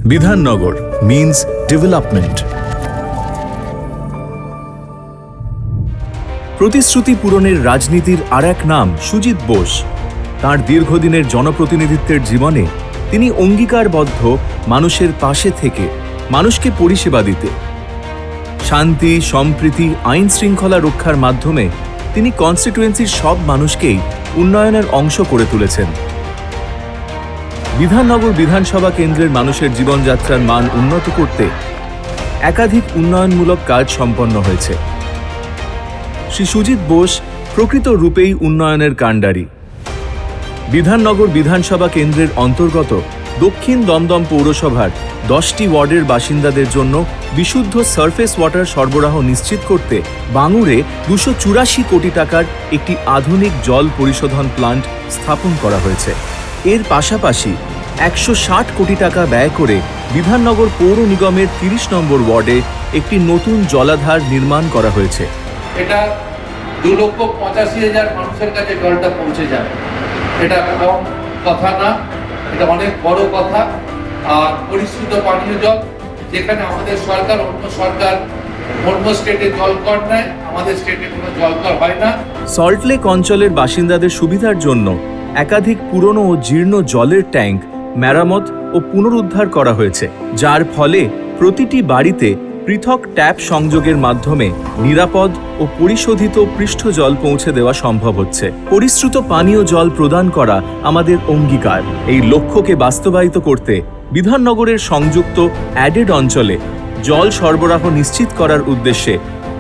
Bidhannagar means development. প্রতিশ্রুতি পূরণের রাজনীতির আর এক নাম সুজিত বোস। তাঁর দীর্ঘদিনের জনপ্রতিনিধিত্বের জীবনে তিনি অঙ্গীকারবদ্ধ মানুষের পাশে থেকে মানুষকে পরিষেবা দিতে। শান্তি, সম্প্রীতি, আইন শৃঙ্খলা রক্ষার মাধ্যমে তিনি কনস্টিটুয়েন্সির সব মানুষকেই উন্নয়নের অংশ করে তুলেছেন। বিধাননগর বিধানসভা কেন্দ্রের মানুষের জীবনযাত্রার মান উন্নত করতে একাধিক উন্নয়নমূলক কাজ সম্পন্ন হয়েছে। শ্রী সুজিত বোস প্রকৃত রূপেই উন্নয়নের কাণ্ডারি। বিধাননগর বিধানসভা কেন্দ্রের অন্তর্গত দক্ষিণ দমদম পৌরসভার 10টি ওয়ার্ডের বাসিন্দাদের জন্য বিশুদ্ধ সারফেস ওয়াটার সরবরাহ নিশ্চিত করতে বাঙুরে 284 কোটি টাকার একটি আধুনিক জল পরিশোধন প্লান্ট স্থাপন করা হয়েছে। এর পাশাপাশি 160 কোটি টাকা ব্যয় করে বিধাননগর পৌর নিগমের 30 নম্বর ওয়ার্ডে একটি নতুন জলাধার নির্মাণ করা হয়েছে। এটা 2,85,000 মানুষের কাছে জলটা পৌঁছে যাবে। এটা কম কথা না, এটা অনেক বড় কথা। আর পরিশুদ্ধ পানীয় জল, যেখানে আমাদের সরকার অন্য স্টেটে জল কর নেয়, আমাদের স্টেটে কোনো জল কর হয় না। সল্টলেক অঞ্চলের বাসিন্দাদের সুবিধার জন্য একাধিক পুরনো ও জীর্ণ জলের ট্যাঙ্ক মেরামত ও পুনরুদ্ধার করা হয়েছে, যার ফলে প্রতিটি বাড়িতে পৃথক ট্যাপ সংযোগের মাধ্যমে নিরাপদ ও পরিশোধিত পৃষ্ঠ জল পৌঁছে দেওয়া সম্ভব হচ্ছে। পরিশ্রুত পানীয় জল প্রদান করা আমাদের অঙ্গীকার। এই লক্ষ্যকে বাস্তবায়িত করতে বিধাননগরের সংযুক্ত অ্যাডেড অঞ্চলে জল সরবরাহ নিশ্চিত করার উদ্দেশ্যে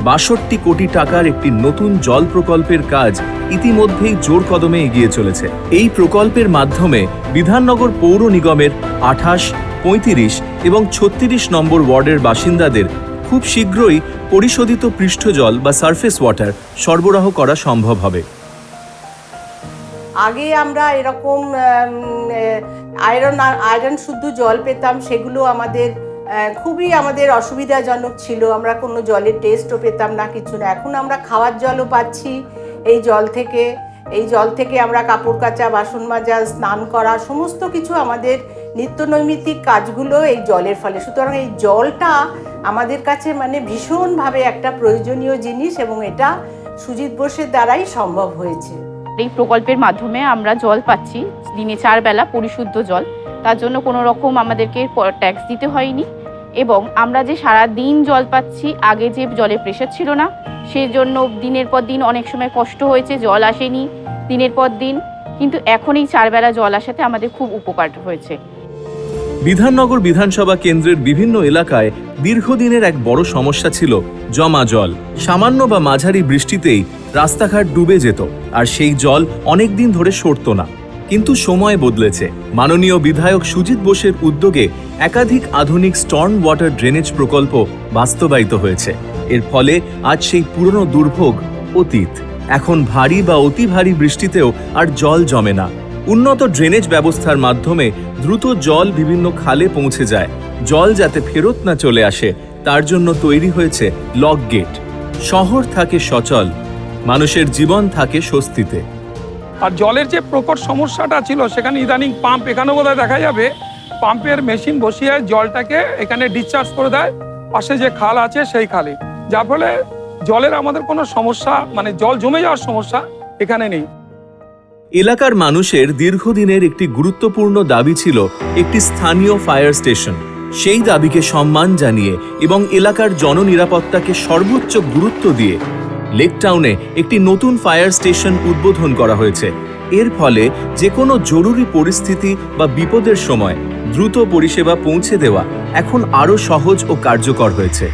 62 কোটি টাকার একটি নতুন জল প্রকল্পের কাজ ইতিমধ্যেই জোর কদমে এগিয়ে চলেছে। এই প্রকল্পের মাধ্যমে বিধাননগর পৌর নিগমের 28, 35 এবং 36 নম্বর ওয়ার্ডের বাসিন্দাদের খুব শীঘ্রই পরিশোধিত পৃষ্ঠজল বা সারফেস ওয়াটার সরবরাহ করা সম্ভব হবে। আগে আমরা এরকম আয়রন শুদ্ধ জল পেতাম, সেগুলো খুবই আমাদের অসুবিধাজনক ছিল। আমরা কোনো জলের টেস্টও পেতাম না, কিছু না। এখন আমরা খাওয়ার জলও পাচ্ছি এই জল থেকে আমরা কাপড় কাচা, বাসন মাজা, স্নান করা, সমস্ত কিছু আমাদের নিত্যনৈমিত্তিক কাজগুলো এই জলের ফলে। সুতরাং এই জলটা আমাদের কাছে ভীষণভাবে একটা প্রয়োজনীয় জিনিস, এবং এটা সুজিত বোসের দ্বারাই সম্ভব হয়েছে। এই প্রকল্পের মাধ্যমে আমরা জল পাচ্ছি, দিনে 4 বেলা পরিশুদ্ধ জল। তার জন্য কোনো রকম আমাদেরকে ট্যাক্স দিতে হয়নি, এবং আমরা যে সারা দিন জল পাচ্ছি, আগে যে জলের প্রেশার ছিল না, সেজন্য দিনের পর দিন অনেক সময় কষ্ট হয়েছে, জল আসেনি দিনের পর দিন, কিন্তু এখন এই 4 বেলা জল আসাতে আমাদের খুব উপকার হয়েছে। বিধাননগর বিধানসভা কেন্দ্রের বিভিন্ন এলাকায় দীর্ঘদিনের এক বড় সমস্যা ছিল জমা জল। সামান্য বা মাঝারি বৃষ্টিতেই রাস্তাঘাট ডুবে যেত, আর সেই জল অনেক দিন ধরে সরত না। কিন্তু সময় বদলেছে। মাননীয় বিধায়ক সুজিত বোসের উদ্যোগে একাধিক আধুনিক স্টর্ম ওয়াটার ড্রেনেজ প্রকল্প বাস্তবায়িত হয়েছে। এর ফলে আজ সেই পুরনো দুর্ভোগ অতীত। এখন ভারী বা অতি ভারী বৃষ্টিতেও আর জল জমে না। উন্নত ড্রেনেজ ব্যবস্থার মাধ্যমে দ্রুত জল বিভিন্ন খালে পৌঁছে যায়। জল যাতে ফেরত না চলে আসে, তার জন্য তৈরি হয়েছে লক গেট। শহর থাকে সচল, মানুষের জীবন থাকে স্বস্তিতে। আর জলের যে প্রকট সমস্যাটা ছিল, সেখানে ইদানিং পাম্প, এখানে বোধহয় দেখা যাবে পাম্পের মেশিন বসিয়ে জলটাকে এখানে ডিসচার্জ করে দেয় পাশে যে খাল আছে সেই খালে, যার ফলে জলের আমাদের কোনো সমস্যা, জল জমে যাওয়ার সমস্যা এখানে নেই। এলাকার মানুষের দীর্ঘদিনের একটি গুরুত্বপূর্ণ দাবি ছিল একটি স্থানীয় ফায়ার স্টেশন। সেই দাবিকে সম্মান জানিয়ে এবং এলাকার জননিরাপত্তাকে সর্বোচ্চ গুরুত্ব দিয়ে লেকটাউনে একটি নতুন ফায়ার স্টেশন উদ্বোধন করা হয়েছে। এর ফলে যে কোনো জরুরি পরিস্থিতি বা বিপদের সময় দ্রুত পরিষেবা পৌঁছে দেওয়া এখন আরও সহজ ও কার্যকর হয়েছে।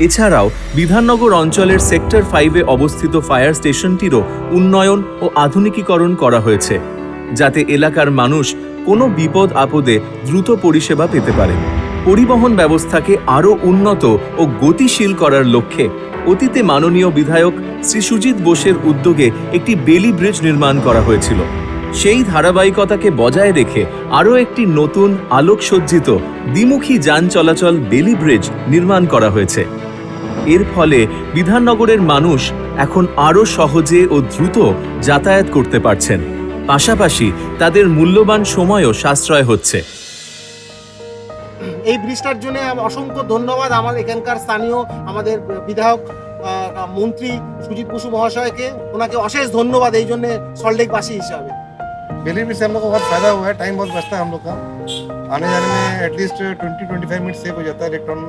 এছাড়াও বিধাননগর অঞ্চলের সেক্টর 5-এ অবস্থিত ফায়ার স্টেশনটিরও উন্নয়ন ও আধুনিকীকরণ করা হয়েছে, যাতে এলাকার মানুষ কোনো বিপদ আপদে দ্রুত পরিষেবা পেতে পারেন। পরিবহন ব্যবস্থাকে আরও উন্নত ও গতিশীল করার লক্ষ্যে অতীতে মাননীয় বিধায়ক শ্রী সুজিত বোসের উদ্যোগে একটি বেলি ব্রিজ নির্মাণ করা হয়েছিল। সেই ধারাবাহিকতাকে বজায় রেখে আরও একটি নতুন আলোকসজ্জিত দ্বিমুখী যান চলাচল বেলি ব্রিজ নির্মাণ করা হয়েছে। এর ফলে বিধাননগরের মানুষ এখন আরও সহজে ও দ্রুত যাতায়াত করতে পারছেন। পাশাপাশি তাদের মূল্যবান সময়ও সাশ্রয় হচ্ছে। এই ব্রিজটার জন্য অসংখ্য ধন্যবাদ আমার এখানকার স্থানীয় আমাদের বিধায়ক মন্ত্রী সুজিত বসু মহাশয়কে, ওনাকে অশেষ ধন্যবাদ এই জন্য সল্টলেকবাসী হিসাবে। बेली से हम लोग को बहुत फायदा हुआ है, टाइम बहुत बचता है हम लोग का, आने जाने में एटलीस्ट 20-25 मिनट सेव हो जाता है इलेक्ट्रॉन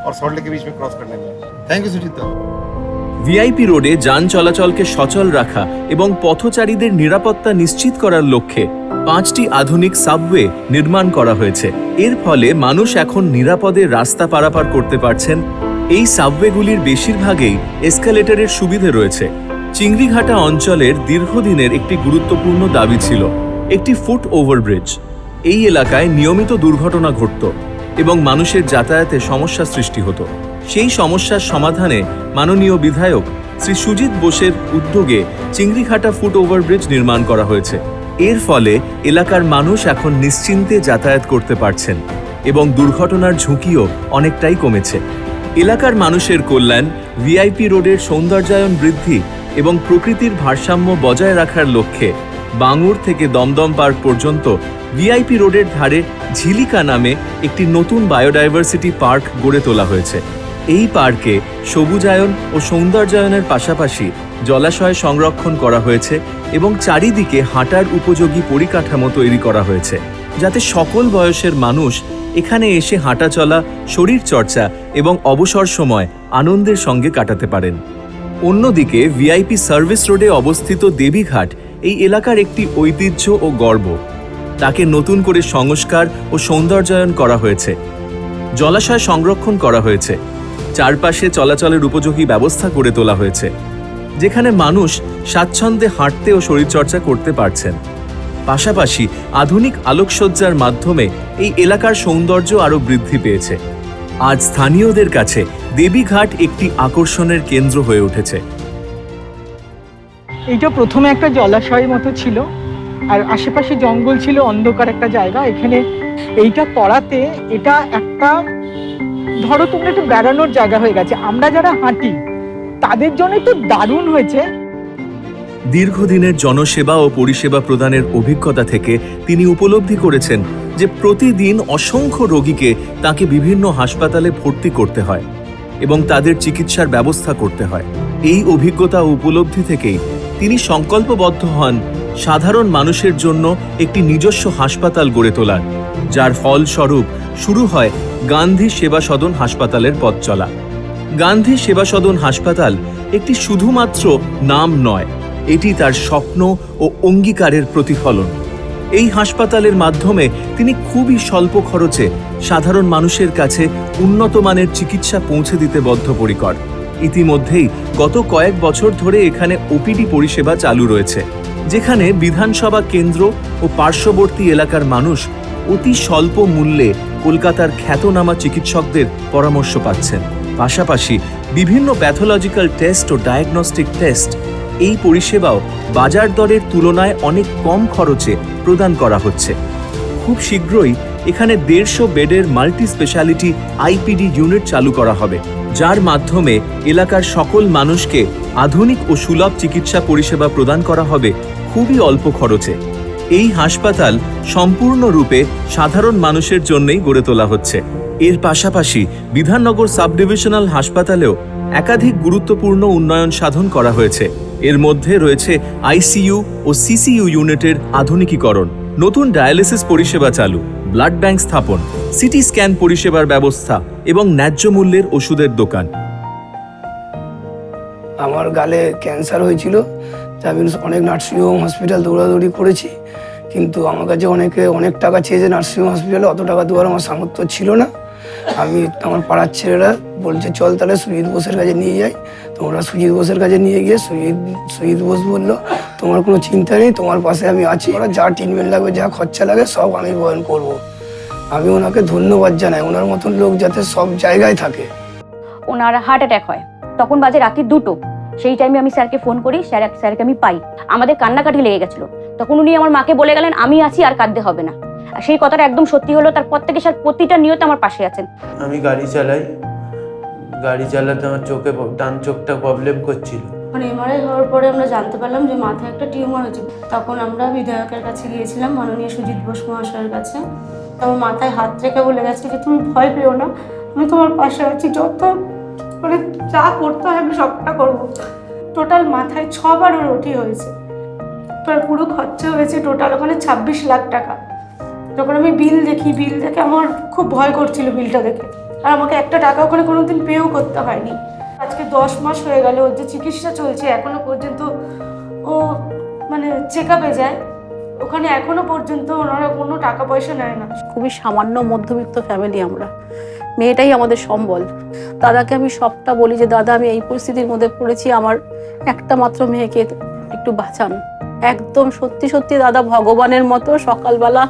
और सॉल्ट लेक के बीच में क्रॉस करने में। थैंक यू सुजीत दा। ভিআইপি রোডে যান চলাচলকে সচল রাখা এবং পথচারীদের নিরাপত্তা নিশ্চিত করার লক্ষ্যে 5টি আধুনিক সাবওয়ে নির্মাণ করা হয়েছে। এর ফলে মানুষ এখন নিরাপদে রাস্তা পারাপার করতে পারছেন। এই সাবওয়েগুলির বেশিরভাগেই এসকালেটরের সুবিধে রয়েছে। চিংড়িঘাটা অঞ্চলের দীর্ঘদিনের একটি গুরুত্বপূর্ণ দাবি ছিল একটি ফুট ওভারব্রিজ। এই এলাকায় নিয়মিত দুর্ঘটনা ঘটত এবং মানুষের যাতায়াতে সমস্যা সৃষ্টি হতো। সেই সমস্যার সমাধানে মাননীয় বিধায়ক শ্রী সুজিত বোসের উদ্যোগে চিংড়িঘাটা ফুট ওভারব্রিজ নির্মাণ করা হয়েছে। এর ফলে এলাকার মানুষ এখন নিশ্চিন্তে যাতায়াত করতে পারছেন এবং দুর্ঘটনার ঝুঁকিও অনেকটাই কমেছে। এলাকার মানুষের কল্যাণ, ভিআইপি রোডের সৌন্দর্যায়ন বৃদ্ধি এবং প্রকৃতির ভারসাম্য বজায় রাখার লক্ষ্যে বাঙুর থেকে দমদম পার্ক পর্যন্ত ভিআইপি রোডের ধারে ঝিলিকা নামে একটি নতুন বায়োডাইভার্সিটি পার্ক গড়ে তোলা হয়েছে। এই পার্কে সবুজায়ন ও সৌন্দর্যায়নের পাশাপাশি জলাশয় সংরক্ষণ করা হয়েছে এবং চারিদিকে হাঁটার উপযোগী পরিকাঠামো তৈরি করা হয়েছে, যাতে সকল বয়সের মানুষ এখানে এসে হাঁটাচলা, শরীরচর্চা এবং অবসর সময় আনন্দের সঙ্গে কাটাতে পারেন। অন্যদিকে ভিআইপি সার্ভিস রোডে অবস্থিত দেবীঘাট এই এলাকার একটি ঐতিহ্য ও গর্ব। তাকে নতুন করে সংস্কার ও সৌন্দর্যায়ন করা হয়েছে, জলাশয় সংরক্ষণ করা হয়েছে, চারপাশে চলাচলের উপযোগী ব্যবস্থা গড়ে তোলা হয়েছে, যেখানে মানুষ স্বাচ্ছন্দ্যে হাঁটতে ও শরীরচর্চা করতে পারছেন। পাশাপাশি আধুনিক আলোকসজ্জার মাধ্যমে এই এলাকার সৌন্দর্য আরও বৃদ্ধি পেয়েছে। আজ স্থানীয়দের কাছে দেবীঘাট একটি আকর্ষণের কেন্দ্র হয়ে উঠেছে। এইটা প্রথমে একটা জলাশয় মতো ছিল, আর আশেপাশে জঙ্গল ছিল, অন্ধকার একটা জায়গা। এখানে এইটা করাতে এটা একটা, ধরো তোমরা একটু বেড়ানোর জায়গা হয়ে গেছে। আমরা যারা হাঁটি তাদের জন্য তো দারুণ হয়েছে। দীর্ঘদিনের জনসেবা ও পরিষেবা প্রদানের অভিজ্ঞতা থেকে তিনি উপলব্ধি করেছেন যে প্রতিদিন অসংখ্য রোগীকে তাকে বিভিন্ন হাসপাতালে ভর্তি করতে হয় এবং তাদের চিকিৎসার ব্যবস্থা করতে হয়। এই অভিজ্ঞতা ও উপলব্ধি থেকেই তিনি সংকল্পবদ্ধ হন সাধারণ মানুষের জন্য একটি নিজস্ব হাসপাতাল গড়ে তোলার, যার ফলস্বরূপ শুরু হয় গান্ধী সেবা সদন হাসপাতালের পথ চলা। গান্ধী সেবা সদন হাসপাতাল একটি শুধুমাত্র নাম নয়, এটি তার স্বপ্ন ও অঙ্গীকারের প্রতিফলন। এই হাসপাতালের মাধ্যমে তিনি খুবই স্বল্প খরচে সাধারণ মানুষের কাছে উন্নত মানের চিকিৎসা পৌঁছে দিতে বদ্ধপরিকর। ইতিমধ্যেই গত কয়েক বছর ধরে এখানে ওপিডি পরিষেবা চালু রয়েছে, যেখানে বিধানসভা কেন্দ্র ও পার্শ্ববর্তী এলাকার মানুষ অতি স্বল্প মূল্যে কলকাতার খ্যাতনামা চিকিৎসকদের পরামর্শ পাচ্ছেন। পাশাপাশি বিভিন্ন প্যাথোলজিক্যাল টেস্ট ও ডায়াগনস্টিক টেস্ট এই পরিষেবাও বাজার দরের তুলনায় অনেক কম খরচে প্রদান করা হচ্ছে। খুব শীঘ্রই এখানে 150 বেডের মাল্টি স্পেশালিটি আইপিডি ইউনিট চালু করা হবে, যার মাধ্যমে এলাকার সকল মানুষকে আধুনিক ও সুলভ চিকিৎসা পরিষেবা প্রদান করা হবে খুবই অল্প খরচে। এই হাসপাতাল সম্পূর্ণরূপে সাধারণ মানুষের জন্যই গড়ে তোলা হচ্ছে। এর পাশাপাশি বিধাননগর সাব ডিভিশনাল হাসপাতালেও একাধিক গুরুত্বপূর্ণ উন্নয়ন সাধন করা হয়েছে। এর মধ্যে রয়েছে আইসিইউ ও সিসিইউ ইউনিটের আধুনিকীকরণ, নতুন ডায়ালিসিস পরিষেবা চালু, ব্লাড ব্যাংক স্থাপন, সিটি স্ক্যান পরিষেবার ব্যবস্থা এবং ন্যায্য মূল্যের ওষুধের দোকান। আমার গালে ক্যান্সার হয়েছিল, তা আমি অনেক নার্সিংহোম হসপিটাল দৌড়াদৌড়ি করেছি, কিন্তু আমার কাছে অনেক টাকা চেয়েছে নার্সিংহোম হসপিটালে, অত টাকা দেওয়ার আমার সামর্থ্য ছিল না। আমার পাড়ার ছেলেরা বলছে চল তাহলে সুজিত বোসের কাছে নিয়ে যাই। তোমরা সুজিত বোসের কাছে নিয়ে গিয়ে সুজিত বোস বললো তোমার কোনো চিন্তা নেই, তোমার পাশে আমি আছি, ওরা যা ট্রিটমেন্ট লাগবে, যা খরচা লাগে সব আমি বহন করব। আমি ওনাকে ধন্যবাদ জানাই, ওনার মতন লোক যাতে সব জায়গায় থাকে। ওনার হার্ট অ্যাটাক হয়, তখন বাজে রাত্রি 2টো। সেই টাইমে আমি স্যারকে ফোন করি, স্যারকে আমি পাই। আমাদের কান্নাকাটি লেগে গেছিলো। তখন উনি আমার মাকে বলে গেলেন আমি আছি, আর কাঁদতে হবে না। আর সেই কথাটা একদম সত্যি হলো। তারপর থেকে স্যার প্রতিটা নিয়তে আমার পাশে আছেন। আমি গাড়ি চালাতে আমার চোখে, ডান চোখটা প্রবলেম করছিল। এমআরআই হওয়ার পরে আমরা জানতে পারলাম যে মাথায় একটা টিউমার হয়েছে। তখন আমরা বিধায়কের কাছে গিয়েছিলাম, মাননীয় সুজিত বোস মহাশয়ের কাছে। আমার মাথায় হাত রেখে বলে গেছে যে তুমি ভয় পেও না, আমি তোমার পাশে আছি, যত মানে যা করতে হয় আমি সবটা করবো। টোটাল মাথায় 6 বার ওর ওটি হয়েছে, পুরো খরচা হয়েছে টোটাল ওখানে 26 লাখ টাকা। যখন আমি বিল দেখে আমার খুব ভয় করছিল বিলটা দেখে, আর আমাকে একটা টাকা ওখানে কোনোদিন পেও করতে হয়নি। আজকে 10 মাস হয়ে গেল ওর যে চিকিৎসা চলছে, এখনো পর্যন্ত ও মানে চেক আপে যায়, ওখানে এখনো পর্যন্ত ওনারা কোনো টাকা পয়সা নেয় না। খুবই সামান্য মধ্যবিত্ত ফ্যামিলি আমরা, মেয়েটাই আমাদের সম্বল। দাদাকে আমি সবটা বলি যে দাদা আমি এই পরিস্থিতির মধ্যে পড়েছি, আমার একটা মাত্র মেয়েকে একটু বাঁচান। একদম সত্যি সত্যি দাদা ভগবানের মতো সকালবেলা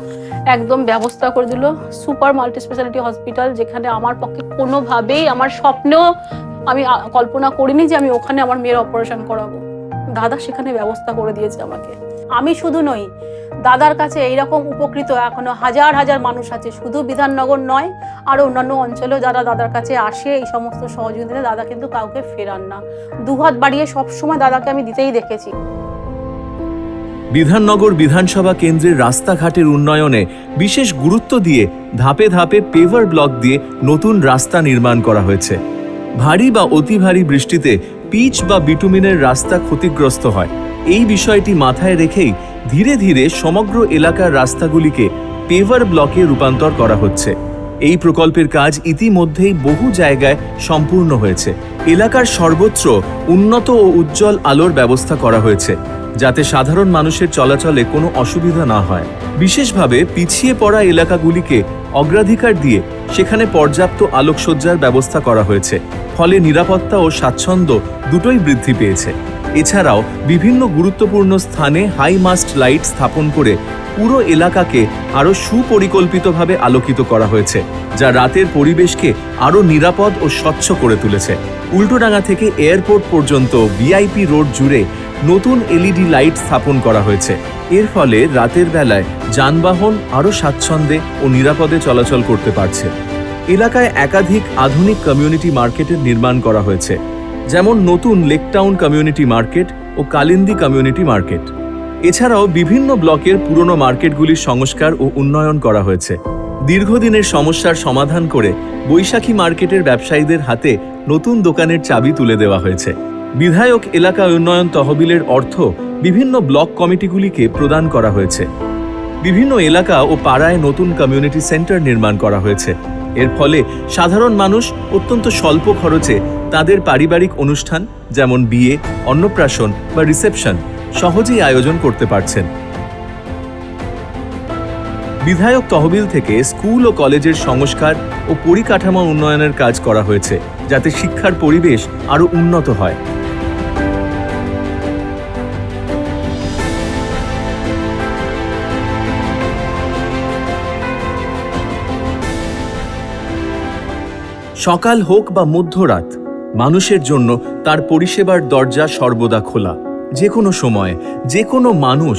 একদম ব্যবস্থা করে দিল সুপার মাল্টি স্পেশালিটি হসপিটাল, যেখানে আমার পক্ষে কোনোভাবেই আমার স্বপ্নেও আমি কল্পনা করিনি যে আমি ওখানে আমার মেয়ের অপারেশন করাবো। দাদা সেখানে ব্যবস্থা করে দিয়েছে আমাকে। আমি শুধু নই, দাদার কাছে এইরকম উপকৃত এখনো হাজার হাজার মানুষ আছে, শুধু বিধাননগর নয়, আর অন্যান্য অঞ্চলেও যারা দাদার কাছে আসে এই সমস্ত সহযোগিতা, দাদা কিন্তু কাউকে ফেরান না, দুহাত বাড়িয়ে সবসময় দাদাকে আমি দিতেই দেখেছি। বিধাননগর বিধানসভা কেন্দ্রের রাস্তাঘাটের উন্নয়নে বিশেষ গুরুত্ব দিয়ে ধাপে ধাপে পেভার ব্লক দিয়ে নতুন রাস্তা নির্মাণ করা হয়েছে। ভারী বা অতি ভারী বৃষ্টিতে পিচ বা বিটুমিনের রাস্তা ক্ষতিগ্রস্ত হয়। এই বিষয়টি মাথায় রেখেই ধীরে ধীরে সমগ্র এলাকার রাস্তাগুলিকে পেভার ব্লকে রূপান্তর করা হচ্ছে। এই প্রকল্পের কাজ ইতিমধ্যেই বহু জায়গায় সম্পূর্ণ হয়েছে। এলাকার সর্বত্র উন্নত ও উজ্জ্বল আলোর ব্যবস্থা করা হয়েছে, যাতে সাধারণ মানুষের চলাচলে কোনো অসুবিধা না হয়। বিশেষভাবে পিছিয়ে পড়া এলাকাগুলিকে অগ্রাধিকার দিয়ে সেখানে পর্যাপ্ত আলোকসজ্জার ব্যবস্থা করা হয়েছে, ফলে নিরাপত্তা ও স্বাচ্ছন্দ্য দুটোই বৃদ্ধি পেয়েছে। এছাড়াও বিভিন্ন গুরুত্বপূর্ণ স্থানে হাই মাস্ট লাইট স্থাপন করে পুরো এলাকাকে আরও সুপরিকল্পিতভাবে আলোকিত করা হয়েছে, যা রাতের পরিবেশকে আরও নিরাপদ ও স্বচ্ছ করে তুলেছে। উল্টোডাঙ্গা থেকে এয়ারপোর্ট পর্যন্ত ভিআইপি রোড জুড়ে নতুন এলইডি লাইট স্থাপন করা হয়েছে। এর ফলে রাতের বেলায় যানবাহন আরও স্বাচ্ছন্দ্যে ও নিরাপদে চলাচল করতে পারছে। এলাকায় একাধিক আধুনিক কমিউনিটি মার্কেটের নির্মাণ করা হয়েছে, যেমন নতুন লেকটাউন কমিউনিটি মার্কেট ও কালিন্দী কমিউনিটি মার্কেট। এছাড়াও বিভিন্ন ব্লকের পুরনো মার্কেটগুলির সংস্কার ও উন্নয়ন করা হয়েছে। দীর্ঘদিনের সমস্যার সমাধান করে বৈশাখী মার্কেটের ব্যবসায়ীদের হাতে নতুন দোকানের চাবি তুলে দেওয়া হয়েছে। বিধায়ক এলাকা উন্নয়ন তহবিলের অর্থ বিভিন্ন ব্লক কমিটিগুলিকে প্রদান করা হয়েছে। বিভিন্ন এলাকা ও পাড়ায় নতুন কমিউনিটি সেন্টার নির্মাণ করা হয়েছে। এর ফলে সাধারণ মানুষ অত্যন্ত স্বল্প খরচে তাদের পারিবারিক অনুষ্ঠান যেমন বিয়ে, অন্নপ্রাশন বা রিসেপশন সহজেই আয়োজন করতে পারছেন। বিধায়ক তহবিল থেকে স্কুল ও কলেজের সংস্কার ও পরিকাঠামো উন্নয়নের কাজ করা হয়েছে, যাতে শিক্ষার পরিবেশ আরও উন্নত হয়। সকাল হোক বা মধ্যরাত, মানুষের জন্য তার পরিষেবার দরজা সর্বদা খোলা। যে কোনো সময় যে কোনো মানুষ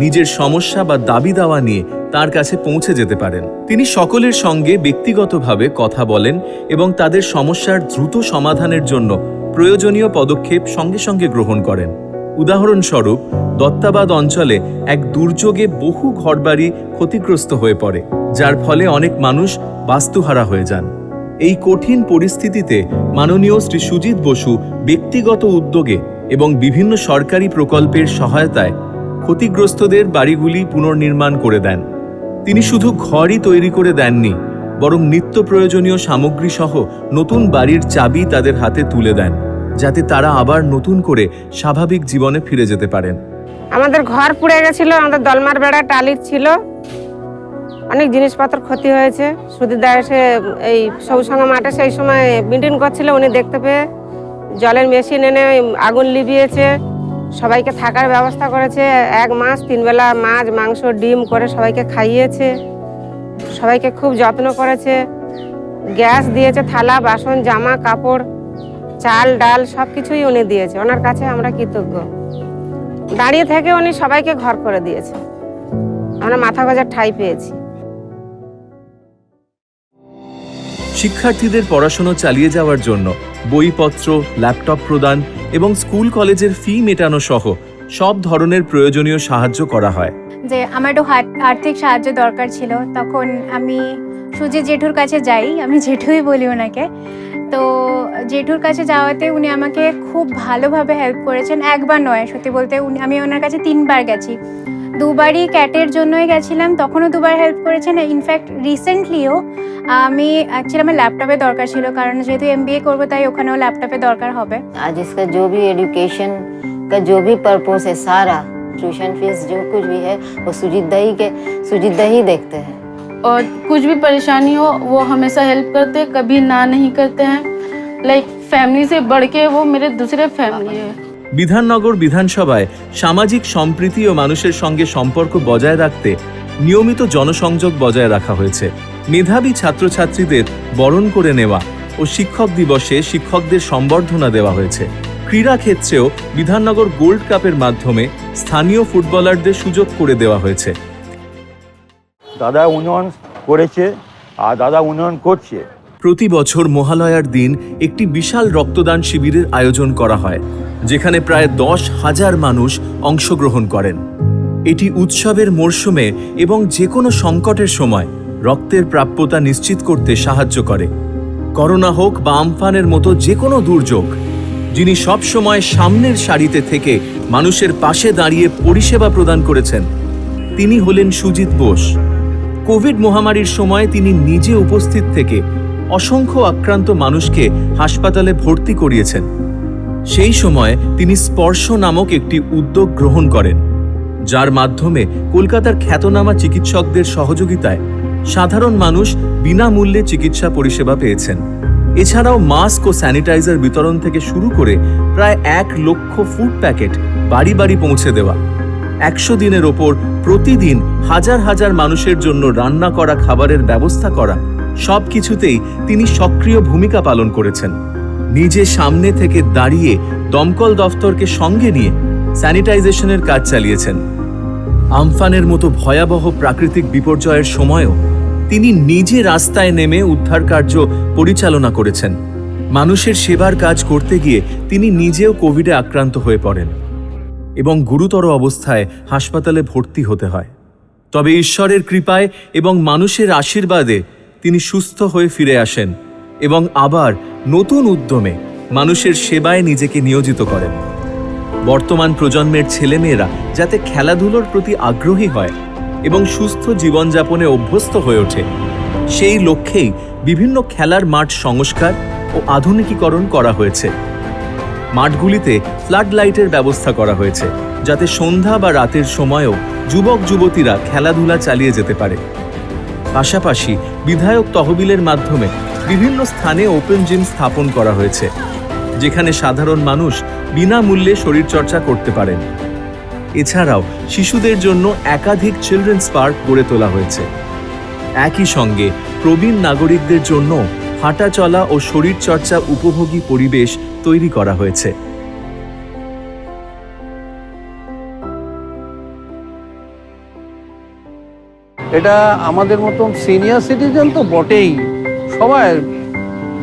নিজের সমস্যা বা দাবি দাওয়া নিয়ে তার কাছে পৌঁছে যেতে পারেন। তিনি সকলের সঙ্গে ব্যক্তিগতভাবে কথা বলেন এবং তাদের সমস্যার দ্রুত সমাধানের জন্য প্রয়োজনীয় পদক্ষেপ সঙ্গে সঙ্গে গ্রহণ করেন। উদাহরণস্বরূপ, দত্তাবাদ অঞ্চলে এক দুর্যোগে বহু ঘরবাড়ি ক্ষতিগ্রস্ত হয়ে পড়ে, যার ফলে অনেক মানুষ বাস্তুহারা হয়ে যান। এই কঠিন পরিস্থিতিতে মাননীয় শ্রী সুজিত বসু ব্যক্তিগত উদ্যোগে এবং বিভিন্ন সরকারি প্রকল্পের সহায়তায় ক্ষতিগ্রস্তদের বাড়িগুলি পুনর্নির্মাণ করে দেন। তিনি শুধু ঘরই তৈরি করে দেননি, বরং নিত্য প্রয়োজনীয় সামগ্রী সহ নতুন বাড়ির চাবি তাদের হাতে তুলে দেন, যাতে তারা আবার নতুন করে স্বাভাবিক জীবনে ফিরে যেতে পারেন। আমাদের ঘর পুড়ে গেছিল, আমাদের দলমার বেড়া টালির ছিল, অনেক জিনিসপত্র ক্ষতি হয়েছে। সুদীদা এসে এই সৌসঙ্গ মাঠে সেই সময় মিটিং করছিল, উনি দেখতে পেয়ে জলের মেশিন এনে আগুন লিভিয়েছে, সবাইকে থাকার ব্যবস্থা করেছে। 1 মাস 3 বেলা মাছ, মাংস, ডিম করে সবাইকে খাইয়েছে, সবাইকে খুব যত্ন করেছে। গ্যাস দিয়েছে, থালা বাসন, জামা কাপড়, চাল ডাল সব কিছুই উনি দিয়েছে। ওনার কাছে আমরা কৃতজ্ঞ। দাঁড়িয়ে থেকে উনি সবাইকে ঘর করে দিয়েছে, আমরা মাথা গোঁজার ঠাঁই পেয়েছি। শিক্ষার্থীদের পড়াশোনা চালিয়ে যাওয়ার জন্য বইপত্র, ল্যাপটপ প্রদান এবং স্কুল কলেজের ফি মেটানো সহ সব ধরনের প্রয়োজনীয় সাহায্য করা হয়। যে আমার একটু আর্থিক সাহায্য দরকার ছিল, তখন আমি সুজিত জেঠুর কাছে যাই, আমি জেঠুই বলি ওনাকে। তো জেঠুর কাছে যাওয়াতে উনি আমাকে খুব ভালোভাবে হেল্প করেছেন, একবার নয় সত্যি বলতে আমি ওনার কাছে 3 বার গেছি। 2 বারই ক্যাটের জন্যই গেছিলাম, তখনও 2 বার হেল্প করেছেন। ইনফ্যাক্ট রিসেন্টলিও আমি অ্যাকচুয়ালি আমার ল্যাপটপে দরকার ছিল, কারণ যেহেতু MBA করবো তাই ওখানেও ল্যাপটপে দরকার হবে। आज इसका जो भी एजुकेशन का जो भी पर्पस है, सारा ट्यूशन फीस जो कुछ भी है वो सुजीत दा ही देखते हैं। और कुछ भी परेशानी हो वो हमेशा हेल्प करते हैं, कभी ना नहीं करते हैं। लाइक फैमिली से बढ़ के वो मेरे दूसरे फैमिली है। বিধাননগর বিধানসভায় সামাজিক সম্প্রীতি ও মানুষের সঙ্গে সম্পর্ক বজায় রাখতে নিয়মিত জনসংযোগ বজায় রাখা হয়েছে। মেধাবী ছাত্রছাত্রীদের বরণ করে নেওয়া ও শিক্ষক দিবসে শিক্ষকদের সম্বর্ধনা দেওয়া হয়েছে। ক্রীড়া ক্ষেত্রেও বিধাননগর গোল্ড কাপের মাধ্যমে স্থানীয় ফুটবলারদের সুযোগ করে দেওয়া হয়েছে। দাদা উন্নয়ন করেছে আর দাদা উন্নয়ন করছে। প্রতি বছর মহালয়ার দিন একটি বিশাল রক্তদান শিবিরের আয়োজন করা হয়, যেখানে প্রায় 10,000 মানুষ অংশগ্রহণ করেন। এটি উৎসবের মরশুমে এবং যে কোনো সংকটের সময় রক্তের প্রাপ্যতা নিশ্চিত করতে সাহায্য করে। করোনা হোক বা আমফানের মতো যে কোনো দুর্যোগ, যিনি সবসময় সামনের সারিতে থেকে মানুষের পাশে দাঁড়িয়ে পরিষেবা প্রদান করেছেন, তিনি হলেন সুজিত বোস। কোভিড মহামারীর সময় তিনি নিজে উপস্থিত থেকে অসংখ্য আক্রান্ত মানুষকে হাসপাতালে ভর্তি করিয়েছেন। সেই সময় তিনি স্পর্শ নামক একটি উদ্যোগ গ্রহণ করেন, যার মাধ্যমে কলকাতার খ্যাতনামা চিকিৎসকদের সহযোগিতায় সাধারণ মানুষ বিনামূল্যে চিকিৎসা পরিষেবা পেয়েছেন। এছাড়াও মাস্ক ও স্যানিটাইজার বিতরণ থেকে শুরু করে প্রায় 1 লক্ষ ফুড প্যাকেট বাড়ি বাড়ি পৌঁছে দেওয়া, 100 দিনের ওপর প্রতিদিন হাজার হাজার মানুষের জন্য রান্না করা খাবারের ব্যবস্থা করা, সব কিছুতেই তিনি সক্রিয় ভূমিকা পালন করেছেন। নিজে সামনে থেকে দাঁড়িয়ে দমকল দফতরকে সঙ্গে নিয়ে স্যানিটাইজেশনের কাজ চালিয়েছেন। আমফানের মতো ভয়াবহ প্রাকৃতিক বিপর্যয়ের সময়ও তিনি নিজে রাস্তায় নেমে উদ্ধার কার্য পরিচালনা করেছেন। মানুষের সেবার কাজ করতে গিয়ে তিনি নিজেও কোভিডে আক্রান্ত হয়ে পড়েন এবং গুরুতর অবস্থায় হাসপাতালে ভর্তি হতে হয়। তবে ঈশ্বরের কৃপায় এবং মানুষের আশীর্বাদে তিনি সুস্থ হয়ে ফিরে আসেন এবং আবার নতুন উদ্যমে মানুষের সেবায় নিজেকে নিয়োজিত করেন। বর্তমান প্রজন্মের ছেলেমেয়েরা যাতে খেলাধুলোর প্রতি আগ্রহী হয় এবং সুস্থ জীবনযাপনে অভ্যস্ত হয়ে ওঠে, সেই লক্ষ্যেই বিভিন্ন খেলার মাঠ সংস্কার ও আধুনিকীকরণ করা হয়েছে। মাঠগুলিতে ফ্লাড লাইটের ব্যবস্থা করা হয়েছে, যাতে সন্ধ্যা বা রাতের সময়ও যুবক যুবতীরা খেলাধুলা চালিয়ে যেতে পারে। পাশাপাশি বিধায়ক তহবিলের মাধ্যমে বিভিন্ন স্থানে ওপেন জিম স্থাপন করা হয়েছে, যেখানে সাধারণ মানুষ বিনামূল্যে শরীরচর্চা করতে পারেন। এছাড়াও শিশুদের জন্য একাধিক চিলড্রেন্স পার্ক গড়ে তোলা হয়েছে। একই সঙ্গে প্রবীণ নাগরিকদের জন্য হাঁটা চলা ও শরীরচর্চা উপভোগী পরিবেশ তৈরি করা হয়েছে। এটা আমাদের মতন সিনিয়র সিটিজেন তো বটেই, সবাই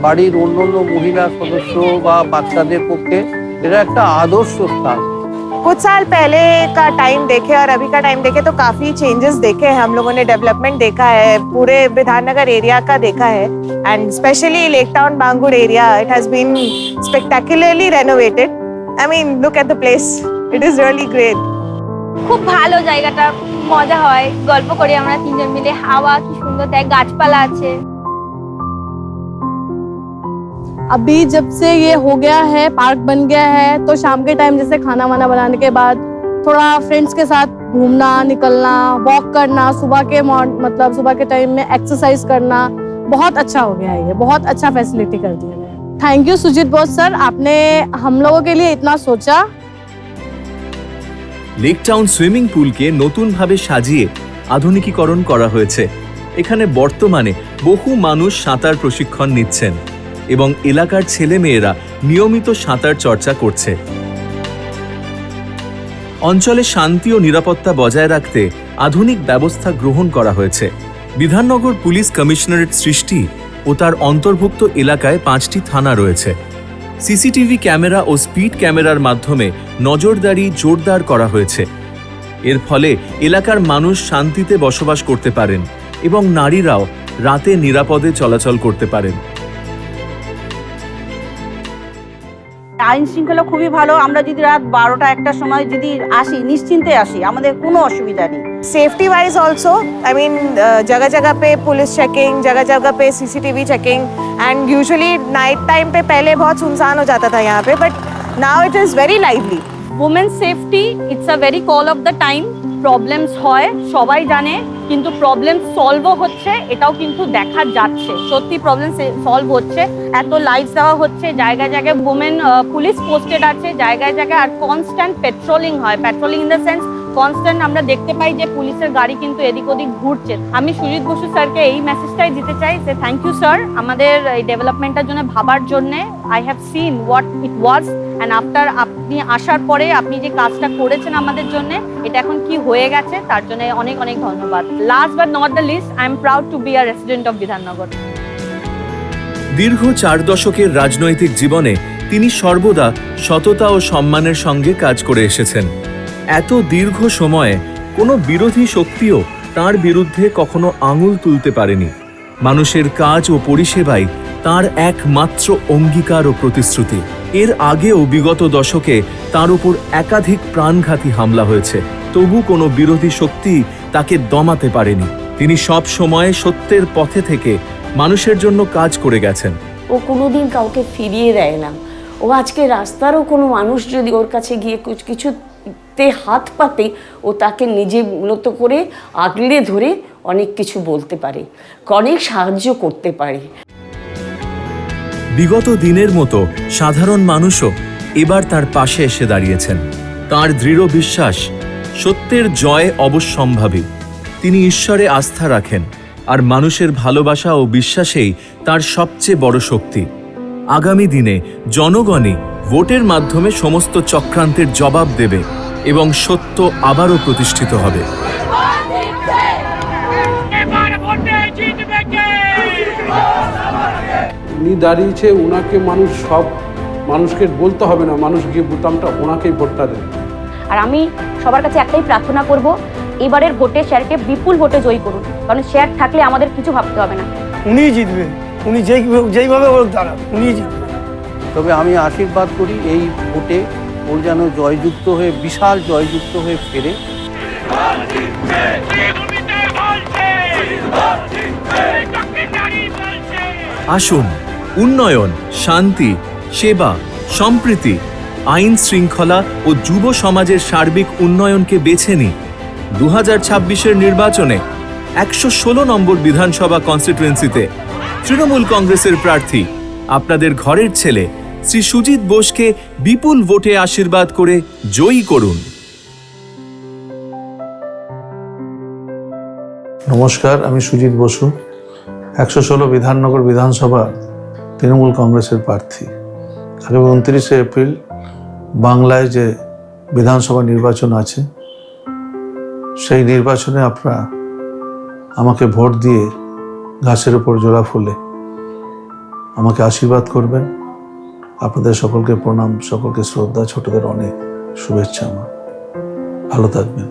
বাড়ির অন্যান্য মহিলা সদস্য বা বাচ্চাদের পক্ষে এটা একটা আদর্শ স্থান। कुछ साल पहले का टाइम देखे और अभी का टाइम देखे तो काफी चेंजेस देखे हैं हम लोगों ने। डेवलपमेंट देखा है, पूरे विधाननगर एरिया का देखा है, and specially Lake Town Bangur area, it has been spectacularly renovated. I mean look at the place, it is really great. খুব ভালো জায়গাটা, মজা হয়, গল্প করি আমরা 3 জন মিলে, হাওয়া কি সুন্দর দেয়, গাছপালা আছে। अभी जब से ये हो गया है, पार्क बन गया है, तो शाम के टाइम जैसे खाना वाना बनाने के बाद थोड़ा फ्रेंड्स के साथ घूमना निकलना, वॉक करना, सुबह के टाइम में एक्सरसाइज करना बहुत अच्छा हो गया है। ये बहुत अच्छा फैसिलिटी कर दिया है। Thank you Sujit Bose sir, आपने हम लोगों के लिए इतना सोचा। লেক টাউন সুইমিং পুলকে নতুনভাবে সাজিয়ে আধুনিকীকরণ করা হয়েছে। এখানে বর্তমানে বহু মানুষ সাঁতার প্রশিক্ষণ নিচ্ছেন এবং এলাকার ছেলেমেয়েরা নিয়মিত সাঁতার চর্চা করছে। অঞ্চলে শান্তি ও নিরাপত্তা বজায় রাখতে আধুনিক ব্যবস্থা গ্রহণ করা হয়েছে। বিধাননগর পুলিশ কমিশনারেট সৃষ্টি ও তার অন্তর্ভুক্ত এলাকায় 5টি থানা রয়েছে। সিসিটিভি ক্যামেরা ও স্পিড ক্যামেরার মাধ্যমে নজরদারি জোরদার করা হয়েছে। এর ফলে এলাকার মানুষ শান্তিতে বসবাস করতে পারেন এবং নারীরাও রাতে নিরাপদে চলাচল করতে পারেন। আইন শৃঙ্খলা খুবই ভালো। আমরা যদি রাত 12টা 1টার সময় যদি আসি, নিশ্চিন্তে আসি, আমাদের কোনো অসুবিধা নেই। Safety wise also I mean जगह जगह पे पुलिस चेकिंग, जगह जगह पे CCTV checking, and usually night time पे पहले बहुत सुनसान हो जाता था यहाँ पे, but now it is very lively. Women safety it's a very call of the time. Problems হয় সবাই জানে, কিন্তু প্রবলেম সলভও হচ্ছে, এটাও কিন্তু দেখা যাচ্ছে। সত্যি প্রবলেম সলভ হচ্ছে, এত লাইটস দেওয়া হচ্ছে, জায়গায় জায়গায় ওমেন পুলিশ পোস্টেড আছে জায়গায় জায়গায়, আর কনস্ট্যান্ট পেট্রোলিং হয়। Patrolling in the sense constant আমরা দেখতে পাই যে পুলিশের গাড়ি কিন্তু এদিক ওদিক ঘুরছে। আমি সুজিত বসু স্যারকে এই মেসেজটাই দিতে চাই যে থ্যাংক ইউ স্যার, আমাদের এই ডেভেলপমেন্টের জন্য ভাবার জন্যে। I have seen what it was, and after আপনি আসার পরে আপনি যে কাজটা করেছেন আমাদের জন্য, এটা এখন কি হয়ে গেছে তার জন্য অনেক অনেক ধন্যবাদ। Last but not the least, I am proud to be a resident of Bidhannagar. দীর্ঘ 4 দশকের রাজনৈতিক জীবনে তিনি সর্বদা সততা ও সম্মানের সঙ্গে কাজ করে এসেছেন। এত দীর্ঘ সময়ে কোনো বিরোধী শক্তিও তার বিরুদ্ধে কখনো আঙুল তুলতে পারেনি। মানুষের কাজ ও পরিষেবাই তার একমাত্র অঙ্গীকার ও প্রতিশ্রুতি। এর আগেও বিগত দশকে তার উপর একাধিক প্রাণঘাতী হামলা হয়েছে, তবু কোনো বিরোধী শক্তি তাকে দমাতে পারেনি। তিনি সব সময় সত্যের পথে থেকে মানুষের জন্য কাজ করে গেছেন। ও কোনোদিন কাউকে ফিরিয়ে দেয় না। ও আজকে রাস্তারও কোনো মানুষ যদি ওর কাছে গিয়ে কিছুতে হাত পাতে, ও তাকে নিজে মূলত করে আগলে ধরে অনেক কিছু বলতে পারে, অনেক সাহায্য করতে পারে। বিগত দিনের মতো সাধারণ মানুষও এবার তার পাশে এসে দাঁড়িয়েছেন। তার দৃঢ় বিশ্বাস সত্যের জয় অবশ্যম্ভাবী। তিনি ঈশ্বরে আস্থা রাখেন, আর মানুষের ভালোবাসা ও বিশ্বাসেই তার সবচেয়ে বড় শক্তি। আগামী দিনে জনগণই ভোটের মাধ্যমে সমস্ত চক্রান্তের জবাব দেবে এবং সত্য আবারও প্রতিষ্ঠিত হবে। উনি দাঁড়িয়েছে, ওনাকে মানুষ সব মানুষকে বলতে হবে না, মানুষ গিয়ে বোতামটা ওনাকেই ভোটটা দেবে। আর আমি সবার কাছে একটাই প্রার্থনা করব, এবারের ভোটে স্যারকে বিপুল ভোটে জয়ী করুন, কারণ স্যার থাকলে আমাদের কিছু ভাবতে হবে না। উনিই জিতবে, উনি যেইভাবে ওর দ্বারা উনিই জিতবে। তবে আমি আশীর্বাদ করি এই ভোটে ওর যেন জয়যুক্ত হয়ে, বিশাল জয়যুক্ত হয়ে ফেরে। আসুন উন্নয়ন, শান্তি, সেবা, সম্প্রীতি, আইন শৃঙ্খলা ও যুব সমাজের সার্বিক উন্নয়নকে বেছে নিই 2026-এর নির্বাচনে 116 নম্বর বিধানসভা কনস্টিটুয়েন্সিতে তৃণমূল কংগ্রেসের প্রার্থী আপনাদের ঘরের ছেলে শ্রী সুজিত বোসকে বিপুল ভোটে আশীর্বাদ করে জয়ী করুন। নমস্কার, আমি সুজিত বসু, 116 বিধাননগর বিধানসভা তৃণমূল কংগ্রেসের প্রার্থী। আগামী 29শে এপ্রিল বাংলায় যে বিধানসভা নির্বাচন আছে, সেই নির্বাচনে আপনারা আমাকে ভোট দিয়ে ঘাসের উপর জোড়া ফুলে আমাকে আশীর্বাদ করবেন। আপনাদের সকলকে প্রণাম, সকলকে শ্রদ্ধা, ছোটদের অনেক শুভেচ্ছা। আমার ভালো থাকবেন।